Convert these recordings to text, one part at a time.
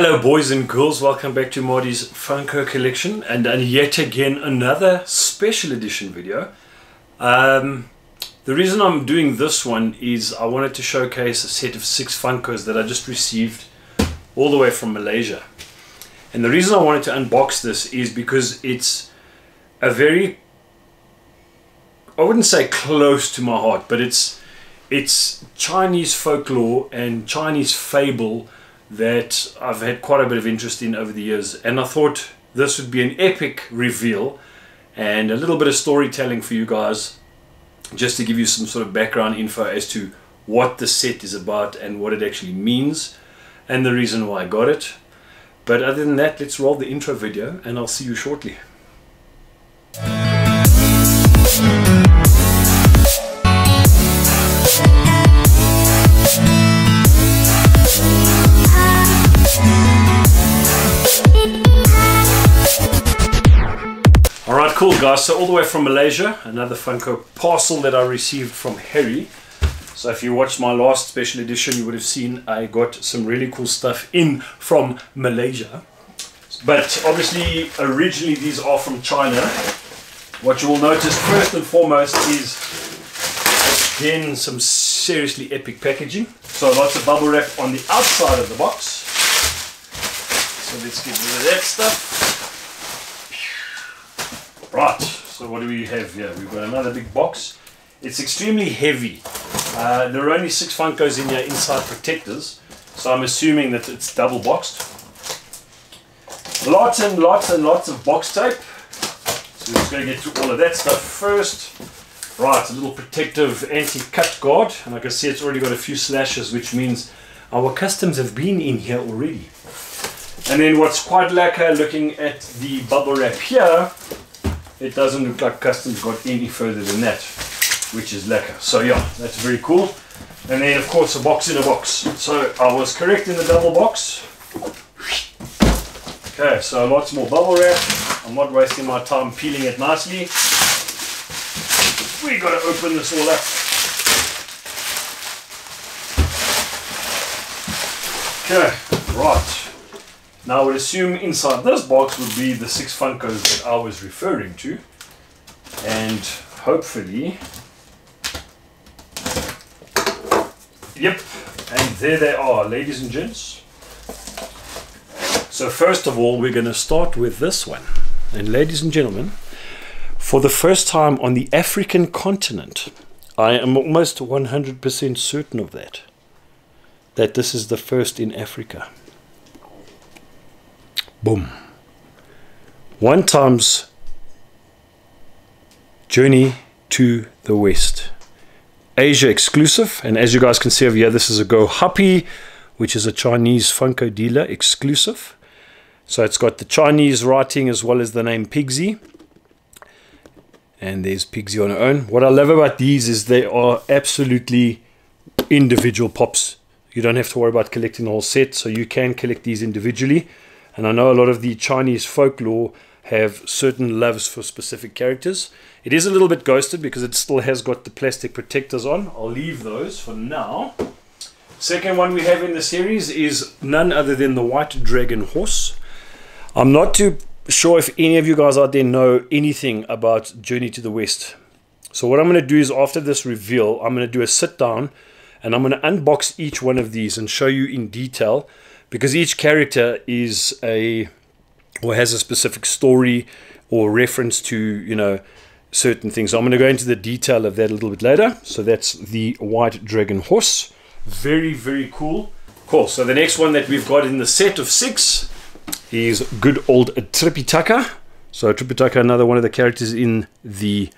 Hello boys and girls, welcome back to Marty's Funko collection and yet again another special edition video. The reason I'm doing this one is I wanted to showcase a set of 6 Funkos that I just received all the way from Malaysia. And the reason I wanted to unbox this is because it's a very, I wouldn't say close to my heart, but it's Chinese folklore and Chinese fable that I've had quite a bit of interest in over the years, and I thought this would be an epic reveal and a little bit of storytelling for you guys, just to give you some sort of background info as to what the set is about and what it actually means and the reason why I got it. But other than that, let's roll the intro video and I'll see you shortly. Alright, cool guys, so all the way from Malaysia, another Funko parcel that I received from Harry. So if you watched my last special edition, you would have seen I got some really cool stuff in from Malaysia. But obviously, originally these are from China. What you will notice first and foremost is, again, some seriously epic packaging. So lots of bubble wrap on the outside of the box. So let's get rid of that stuff. Right, so what do we have here? We've got another big box. It's extremely heavy. There are only 6 Funkos in here inside protectors, so I'm assuming that it's double boxed. Lots and lots and lots of box tape. So we're just going to get through all of that stuff first. Right, a little protective anti-cut guard, and I can see it's already got a few slashes, which means our customs have been in here already. And then what's quite lacquer, looking at the bubble wrap here, it doesn't look like customs got any further than that, which is lacquer. So yeah, that's very cool. And then of course a box in a box. So I was correct in the double box. Okay, so lots more bubble wrap. I'm not wasting my time peeling it nicely. We got to open this all up. Okay, right. Now I would assume inside this box would be the 6 Funkos that I was referring to, and hopefully, yep, and there they are, ladies and gents. So first of all, we're going to start with this one, and ladies and gentlemen, for the first time on the African continent, I am almost 100% certain of that this is the first in Africa. Boom. 1 times Journey to the West. Asia exclusive, and as you guys can see over here, this is a Go Happy, which is a Chinese Funko dealer exclusive. So it's got the Chinese writing as well as the name Pigsy. And there's Pigsy on her own. What I love about these is they are absolutely individual pops. You don't have to worry about collecting the whole set, so you can collect these individually. And I know a lot of the Chinese folklore have certain loves for specific characters. It is a little bit ghosted because it still has got the plastic protectors on. I'll leave those for now. Second one we have in the series is none other than the White Dragon Horse. I'm not too sure if any of you guys out there know anything about Journey to the West. So what I'm going to do is, after this reveal, I'm going to do a sit down and I'm going to unbox each one of these and show you in detail, because each character is has a specific story or reference to, you know, certain things. So I'm going to go into the detail of that a little bit later. So that's the White Dragon Horse. Very, very cool. Cool. So the next one that we've got in the set of 6 is good old Tripitaka. So Tripitaka, another one of the characters in the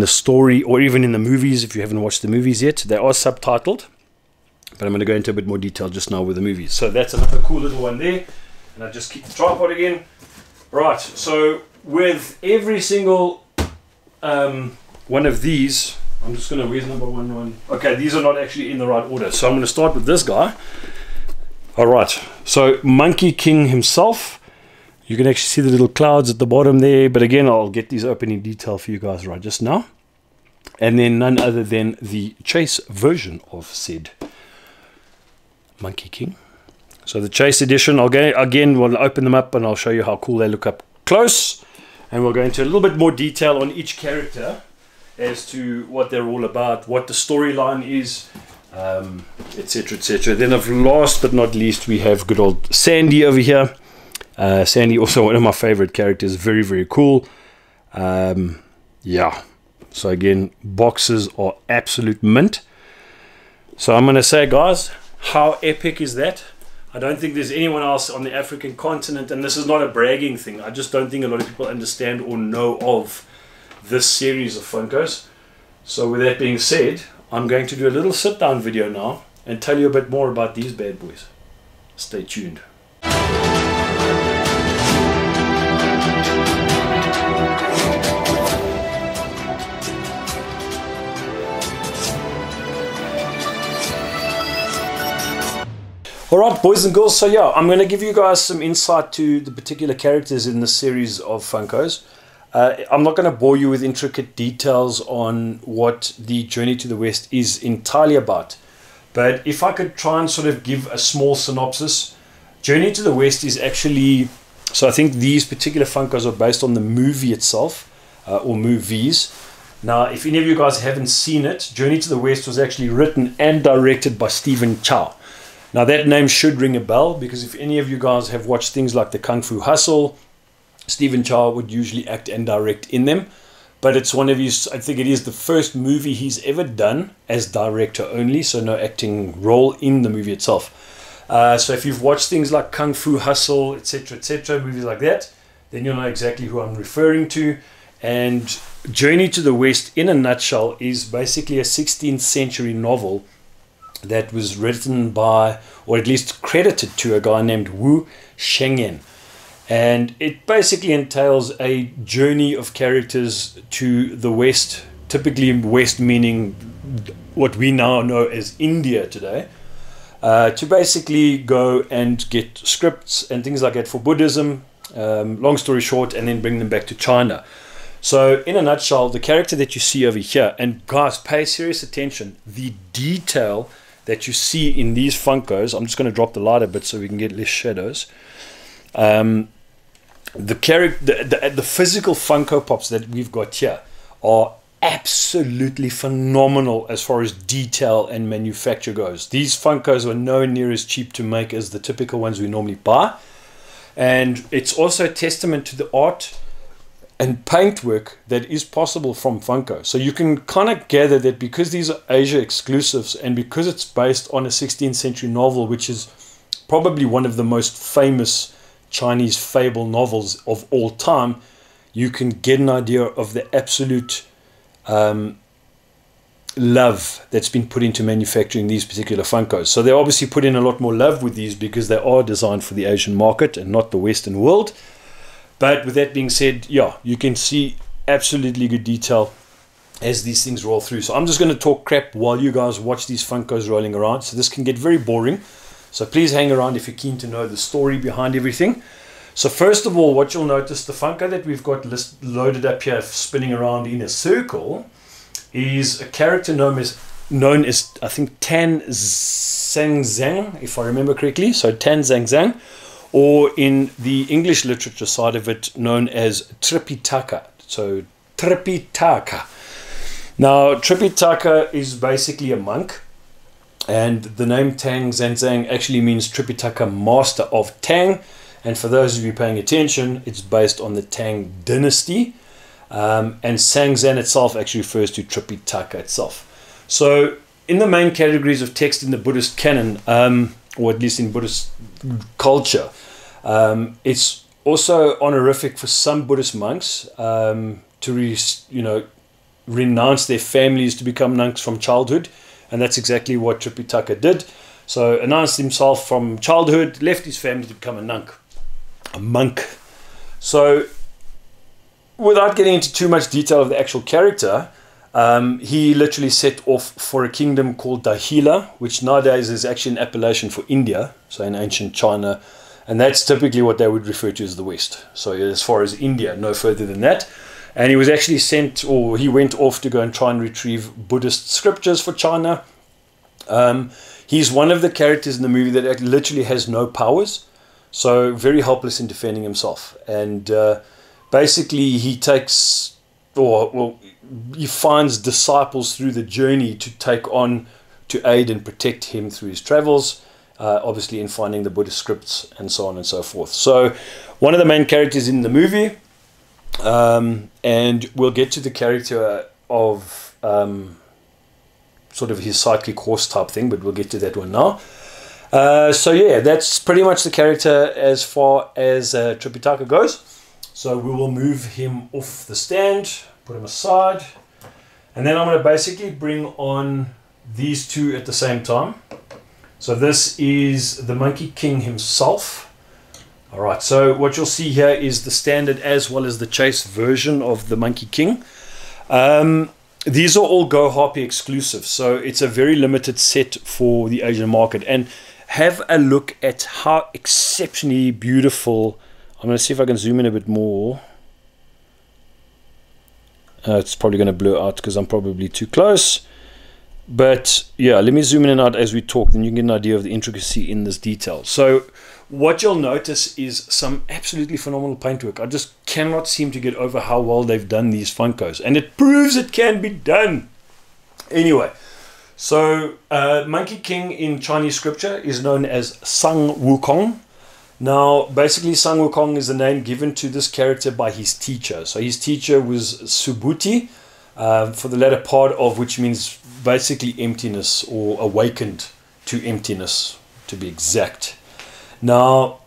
story, or even in the movies. If you haven't watched the movies yet, they are subtitled. But I'm going to go into a bit more detail just now with the movies. So that's another cool little one there. And I just keep the tripod again. Right, so with every single one of these, I'm just going to, where's number 1? Okay, these are not actually in the right order. So I'm going to start with this guy. Alright, so Monkey King himself. You can actually see the little clouds at the bottom there. But again, I'll get these open in detail for you guys right just now. And then none other than the chase version of said Monkey King. So the Chase Edition, we'll open them up and I'll show you how cool they look up close. And we'll go into a little bit more detail on each character as to what they're all about, what the storyline is, etc, etc. Then last but not least, we have good old Sandy over here. Sandy, also one of my favorite characters, very, very cool. Yeah, so again, boxes are absolute mint. So I'm going to say, guys, how epic is that? I don't think there's anyone else on the African continent, and this is not a bragging thing. I just don't think a lot of people understand or know of this series of Funkos. So with that being said, I'm going to do a little sit-down video now and tell you a bit more about these bad boys. Stay tuned. Alright, boys and girls, so yeah, I'm going to give you guys some insight to the particular characters in this series of Funkos. I'm not going to bore you with intricate details on what the Journey to the West is entirely about. But if I could try and sort of give a small synopsis, Journey to the West is actually... So I think these particular Funkos are based on the movie itself, or movies. Now, if any of you guys haven't seen it, Journey to the West was actually written and directed by Stephen Chow. Now that name should ring a bell, because if any of you guys have watched things like the Kung Fu Hustle, Stephen Chow would usually act and direct in them. But it's one of his, I think it is the first movie he's ever done as director only, so no acting role in the movie itself. So if you've watched things like Kung Fu Hustle, etc., movies like that, then you'll know exactly who I'm referring to. And Journey to the West, in a nutshell, is basically a 16th century novel that was written by, or at least credited to, a guy named Wu Shengyan. And it basically entails a journey of characters to the West, typically West meaning what we now know as India today, to basically go and get scripts and things like that for Buddhism, long story short, and then bring them back to China. So in a nutshell, the character that you see over here, and guys, pay serious attention, the detail that you see in these Funkos, I'm just going to drop the light a bit so we can get less shadows. The physical Funko Pops that we've got here are absolutely phenomenal as far as detail and manufacture goes. These Funkos are nowhere near as cheap to make as the typical ones we normally buy. And it's also a testament to the art and paintwork that is possible from Funko. So you can kind of gather that because these are Asia exclusives, and because it's based on a 16th century novel, which is probably one of the most famous Chinese fable novels of all time, you can get an idea of the absolute love that's been put into manufacturing these particular Funkos. So they obviously put in a lot more love with these because they are designed for the Asian market and not the Western world. But with that being said, yeah, you can see absolutely good detail as these things roll through. So I'm just going to talk crap while you guys watch these Funkos rolling around. So this can get very boring. So please hang around if you're keen to know the story behind everything. So first of all, what you'll notice, the Funko that we've got loaded up here, spinning around in a circle, is a character known as I think Tan Zhang Zhang, if I remember correctly. So Tan Zhang Zhang. Or in the English literature side of it, known as Tripitaka. So Tripitaka. Now, Tripitaka is basically a monk, and the name Tang Zanzang actually means Tripitaka, master of Tang. And for those of you paying attention, it's based on the Tang dynasty. And Sangzan itself actually refers to Tripitaka itself. So in the main categories of text in the Buddhist canon, or at least in Buddhist culture, it's also honorific for some Buddhist monks to renounce their families to become monks from childhood, and that's exactly what Tripitaka did. So announced himself from childhood, left his family to become a monk. So without getting into too much detail of the actual character, he literally set off for a kingdom called Dahila, which nowadays is actually an appellation for India, so in ancient China, and that's typically what they would refer to as the West. So as far as India, no further than that. And he was actually he went off to go and try and retrieve Buddhist scriptures for China. He's one of the characters in the movie that literally has no powers, so very helpless in defending himself. And basically he takes, he finds disciples through the journey to take on, to aid and protect him through his travels, obviously in finding the Buddhist scripts and so on and so forth. So one of the main characters in the movie, and we'll get to the character of sort of his sidekick horse type thing, but we'll get to that one now. So yeah, that's pretty much the character as far as Tripitaka goes. So we will move him off the stand, put him aside, and then I'm going to basically bring on these two at the same time. So this is the Monkey King himself. Alright, so what you'll see here is the standard as well as the chase version of the Monkey King. These are all Go Harpy exclusive, so it's a very limited set for the Asian market. And have a look at how exceptionally beautiful. I'm going to see if I can zoom in a bit more. It's probably going to blur out because I'm probably too close. But yeah, let me zoom in and out as we talk, then you can get an idea of the intricacy in this detail. So what you'll notice is some absolutely phenomenal paintwork. I just cannot seem to get over how well they've done these Funkos, and it proves it can be done. Anyway, so Monkey King in Chinese scripture is known as Sun Wukong. Now basically Sun Wukong is the name given to this character by his teacher. So his teacher was Subhuti, for the latter part of which means basically emptiness, or awakened to emptiness to be exact. Now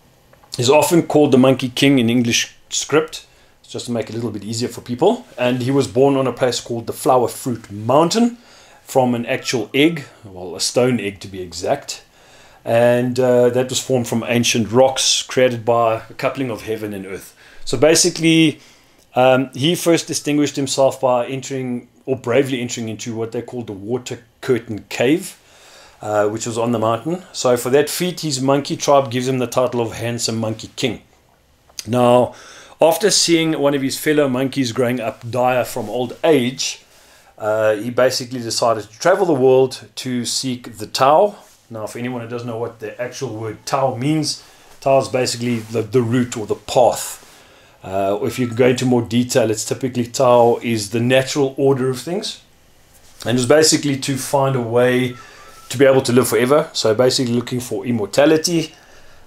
he's often called the Monkey King in English script, just to make it a little bit easier for people. And he was born on a place called the Flower Fruit Mountain from an actual egg, well, a stone egg to be exact. And that was formed from ancient rocks created by a coupling of heaven and earth. So basically he first distinguished himself by entering, or bravely entering, into what they called the Water Curtain Cave, which was on the mountain. So for that feat, his monkey tribe gives him the title of Handsome Monkey King. Now, after seeing one of his fellow monkeys growing up dire from old age, he basically decided to travel the world to seek the Tao. Now, for anyone who doesn't know what the actual word Tao means, Tao is basically the route or the path. If you can go into more detail, it's typically Tao is the natural order of things, and it's basically to find a way to be able to live forever. So basically looking for immortality.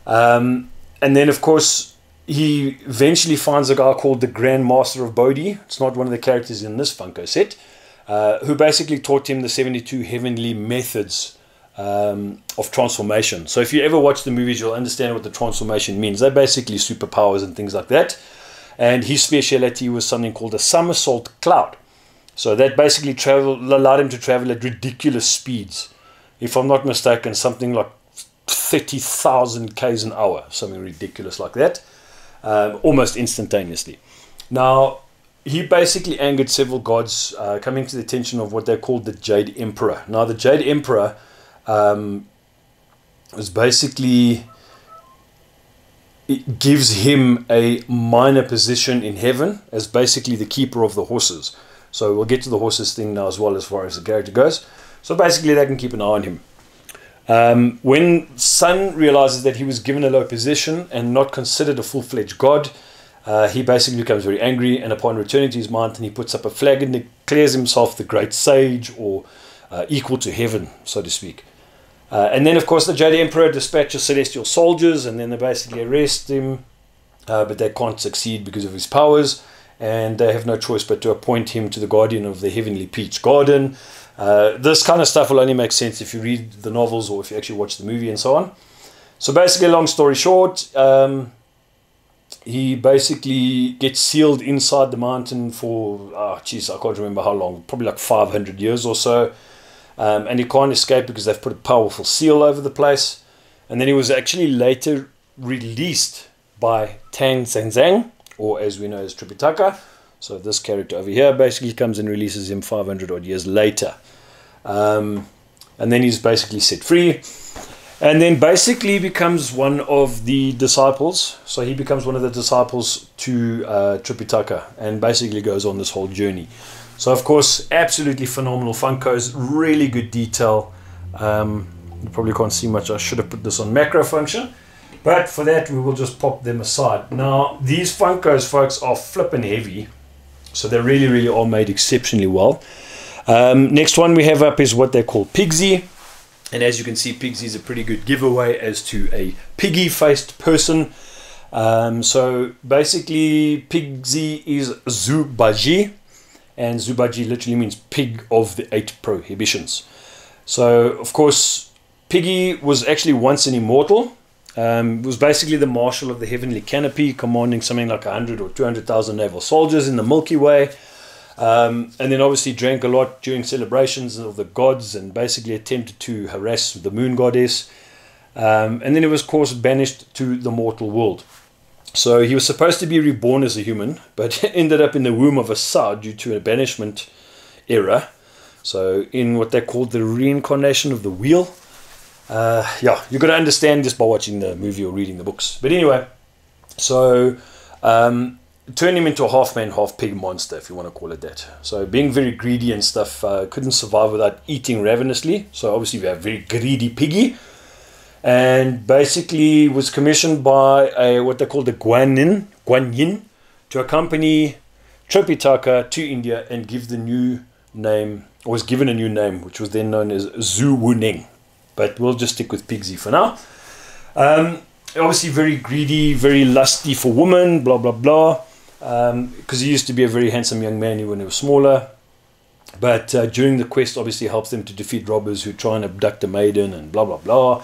And then of course he eventually finds a guy called the Grand Master of Bodhi. It's not one of the characters in this Funko set, who basically taught him the 72 heavenly methods of transformation. So if you ever watch the movies, you'll understand what the transformation means. They're basically superpowers and things like that. And his speciality was something called a somersault cloud. So that basically allowed him to travel at ridiculous speeds. If I'm not mistaken, something like 30,000 k's an hour, something ridiculous like that, almost instantaneously. Now, he basically angered several gods, coming to the attention of what they called the Jade Emperor. Now, the Jade Emperor was basically, it gives him a minor position in heaven as basically the keeper of the horses. So we'll get to the horses thing now as well, as far as the character goes. So basically they can keep an eye on him. When Sun realizes that he was given a low position and not considered a full-fledged god, he basically becomes very angry, and upon returning to his mountain, he puts up a flag and declares himself the great sage, or equal to heaven, so to speak. And then, of course, the Jade Emperor dispatches celestial soldiers, and then they basically arrest him, but they can't succeed because of his powers, and they have no choice but to appoint him to the guardian of the Heavenly Peach Garden. This kind of stuff will only make sense if you read the novels or if you actually watch the movie and so on. So basically, long story short, he basically gets sealed inside the mountain for, I can't remember how long, probably like 500 years or so. And he can't escape because they've put a powerful seal over the place. And then he was actually later released by Tang Zhang, or as we know as Tripitaka. So this character over here basically comes and releases him 500 odd years later. And then he's basically set free. And then basically becomes one of the disciples. So he becomes one of the disciples to Tripitaka, and basically goes on this whole journey. So of course, absolutely phenomenal Funkos, really good detail. You probably can't see much. I should have put this on macro function. But for that, we will just pop them aside. Now, these Funkos, folks, are flippin' heavy. So they really, really are made exceptionally well. Next one we have up is what they call Pigsy. And as you can see, Pigsy is a pretty good giveaway as to a piggy-faced person. So basically, Pigsy is Zubaji. And Zubaji literally means pig of the 8 prohibitions. So, of course, Piggy was actually once an immortal. Was basically the marshal of the heavenly canopy, commanding something like 100 or 200,000 naval soldiers in the Milky Way. And then obviously drank a lot during celebrations of the gods and basically attempted to harass the moon goddess. And then he was, of course, banished to the mortal world. So he was supposed to be reborn as a human, but ended up in the womb of a sow due to a banishment era. So in what they called the reincarnation of the wheel. Yeah, you've got to understand this by watching the movie or reading the books. But anyway, so turned him into a half-man, half-pig monster, if you want to call it that. So being very greedy and stuff, couldn't survive without eating ravenously. So obviously we have very greedy Piggy. And basically was commissioned by what they call the Guanyin to accompany Tripitaka to India and give the new name, or was given a new name, which was then known as Zhu Wuning. But we'll just stick with Pigsy for now. Obviously very greedy, very lusty for women, blah, blah, blah. Because he used to be a very handsome young man when he was smaller. But during the quest, obviously helps them to defeat robbers who try and abduct a maiden and blah, blah, blah.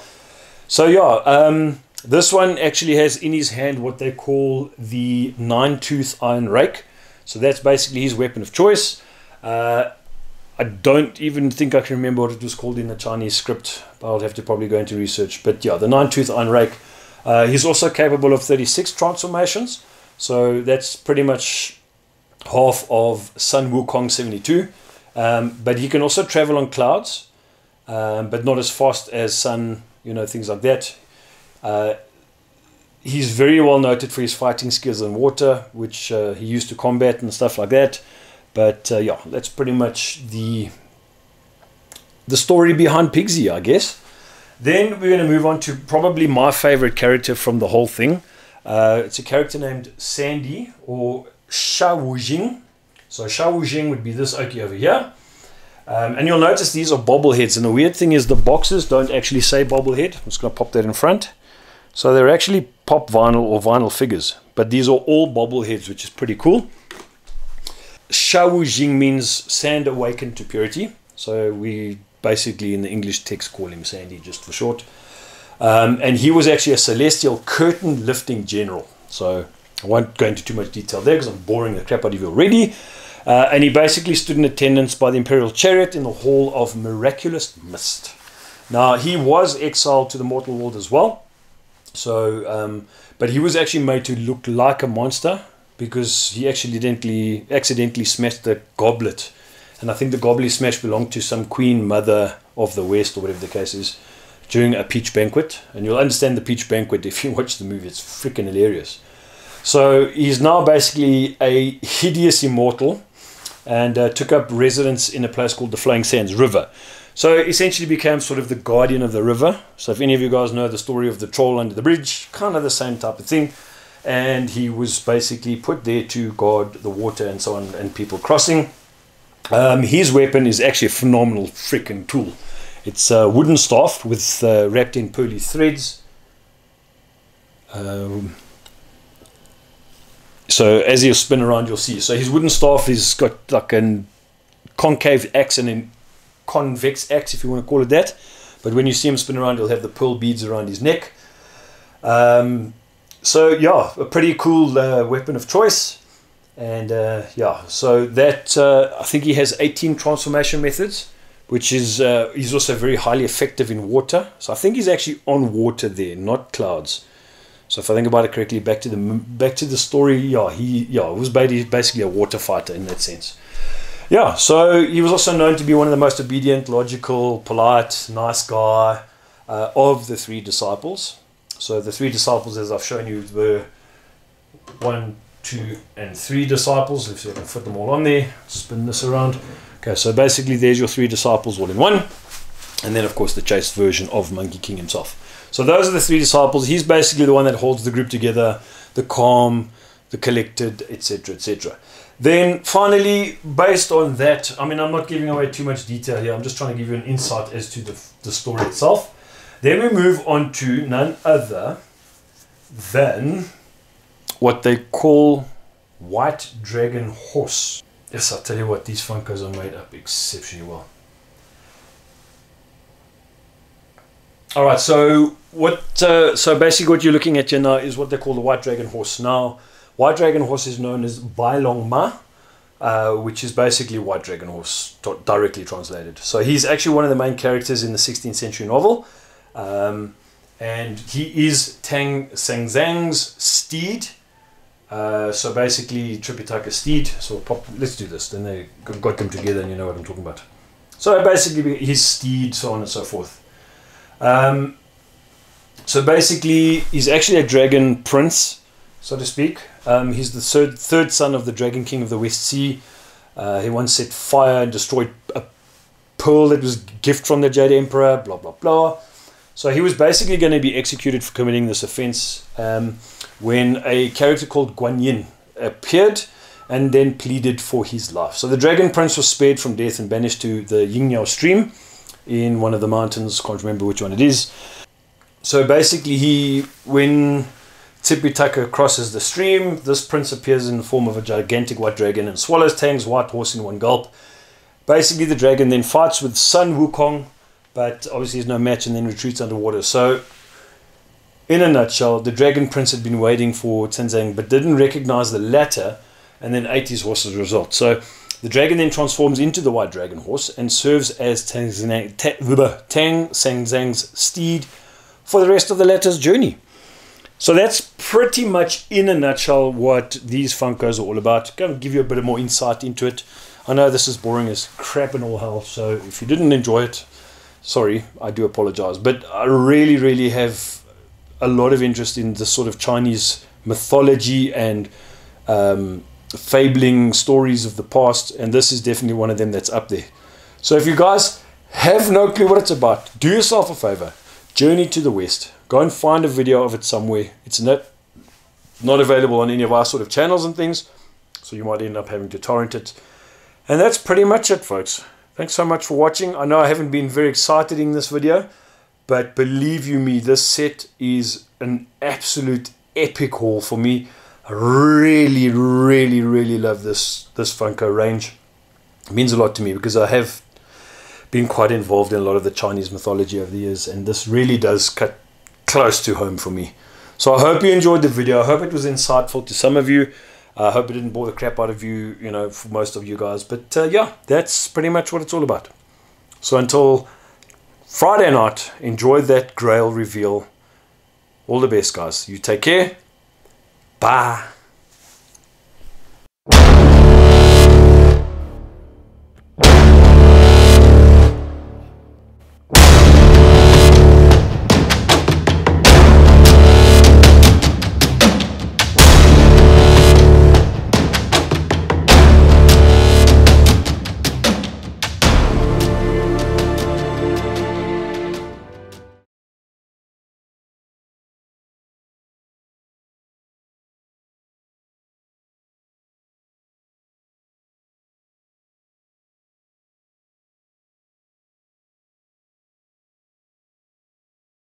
So yeah, this one actually has in his hand what they call the 9-tooth iron rake. So that's basically his weapon of choice. I don't even think I can remember what it was called in the Chinese script. I'll have to probably go into research. But yeah, the 9-tooth iron rake. He's also capable of 36 transformations. So that's pretty much half of Sun Wukong 72. But he can also travel on clouds, but not as fast as Sun, you know, things like that. He's very well noted for his fighting skills in water, which he used to combat and stuff like that. But yeah, that's pretty much the story behind Pigsy, I guess. Then we're going to move on to probably my favorite character from the whole thing. It's a character named Sandy, or Sha Wujing. So Sha Wujing would be this Oki over here. And you'll notice these are bobbleheads. And the weird thing is the boxes don't actually say bobblehead. I'm just going to pop that in front. So they're actually pop vinyl or vinyl figures. But these are all bobbleheads, which is pretty cool. Sha Wujing means sand awakened to purity. So we basically in the English text call him Sandy just for short. And he was actually a celestial curtain lifting general. So I won't go into too much detail there because I'm boring the crap out of you already. And he basically stood in attendance by the Imperial Chariot in the Hall of Miraculous Mist. Now, he was exiled to the mortal world as well. So, but he was actually made to look like a monster because he accidentally smashed the goblet. And I think the goblet smash belonged to some queen mother of the West, or whatever the case is, during a peach banquet. And you'll understand the peach banquet if you watch the movie. It's freaking hilarious. So he's now basically a hideous immortal and took up residence in a place called the Flowing Sands River. So essentially became sort of the guardian of the river. So if any of you guys know the story of the troll under the bridge, kind of the same type of thing. And he was basically put there to guard the water and so on and people crossing. His weapon is actually a phenomenal freaking tool. It's a wooden staff with wrapped in pearly threads. So as he'll spin around, you'll see. So his wooden staff has got like a concave axe and a convex axe, if you want to call it that. But when you see him spin around, he'll have the pearl beads around his neck. So yeah, a pretty cool weapon of choice. And yeah, so that I think he has 18 transformation methods, which is he's also very highly effective in water. So I think he's actually on water there, not clouds. So if I think about it correctly, back to the story, yeah, he was basically a water fighter in that sense. Yeah, so he was also known to be one of the most obedient, logical, polite, nice guy of the 3 disciples. So the 3 disciples, as I've shown you, were 1, 2, and 3 disciples. Let's see if I can fit them all on there. Spin this around. Okay, so basically there's your 3 disciples all in one. And then, of course, the chased version of Monkey King himself. So those are the three disciples. He's basically the one that holds the group together, the calm, the collected, etc., etc. Then finally, based on that, I mean, I'm not giving away too much detail here. I'm just trying to give you an insight as to the story itself. Then we move on to none other than what they call White Dragon Horse. Yes, I'll tell you what, these Funkos are made up exceptionally well. All right, so so basically what you're looking at here now is what they call the White Dragon Horse. Now, White Dragon Horse is known as Bai Long Ma, which is basically White Dragon Horse, directly translated. So he's actually one of the main characters in the 16th century novel. And he is Tang Sengzang's steed. So basically Tripitaka steed. So let's do this. Then they got them together and you know what I'm talking about. So basically his steed, so on and so forth. So basically he's actually a dragon prince, so to speak. He's the third son of the Dragon King of the West Sea. He once set fire and destroyed a pearl that was a gift from the Jade Emperor, blah, blah, blah. So he was basically going to be executed for committing this offense when a character called Guan Yin appeared and then pleaded for his life. So the Dragon Prince was spared from death and banished to the Yingyao stream in one of the mountains. Can't remember which one it is. So basically when Tripitaka crosses the stream, this prince appears in the form of a gigantic white dragon and swallows Tang's white horse in one gulp. Basically the dragon then fights with Sun Wukong, but obviously there's no match, and then retreats underwater. So in a nutshell, the Dragon Prince had been waiting for Tenzang but didn't recognize the latter and then ate his horse as a result. So the dragon then transforms into the White Dragon Horse and serves as Tang Sengzang's steed for the rest of the latter's journey. So that's pretty much in a nutshell what these Funkos are all about. Going to give you a bit more insight into it. I know this is boring as crap and all hell, so if you didn't enjoy it, sorry, I do apologize. But I really, really have a lot of interest in this sort of Chinese mythology and fabling stories of the past, and this is definitely one of them that's up there. So if you guys have no clue what it's about, do yourself a favor, journey to the West. Go and find a video of it somewhere. It's not available on any of our sort of channels and things, so you might end up having to torrent it. And that's pretty much it, folks. Thanks so much for watching. I know I haven't been very excited in this video, but believe you me, this set is an absolute epic haul for me. I really, really, really love this Funko range. It means a lot to me because I have been quite involved in a lot of the Chinese mythology over the years, and this really does cut close to home for me. So I hope you enjoyed the video. I hope it was insightful to some of you. I hope it didn't bore the crap out of you, you know, for most of you guys. But yeah, that's pretty much what it's all about. So until Friday night, enjoy that Grail reveal. All the best, guys. You take care. Bye.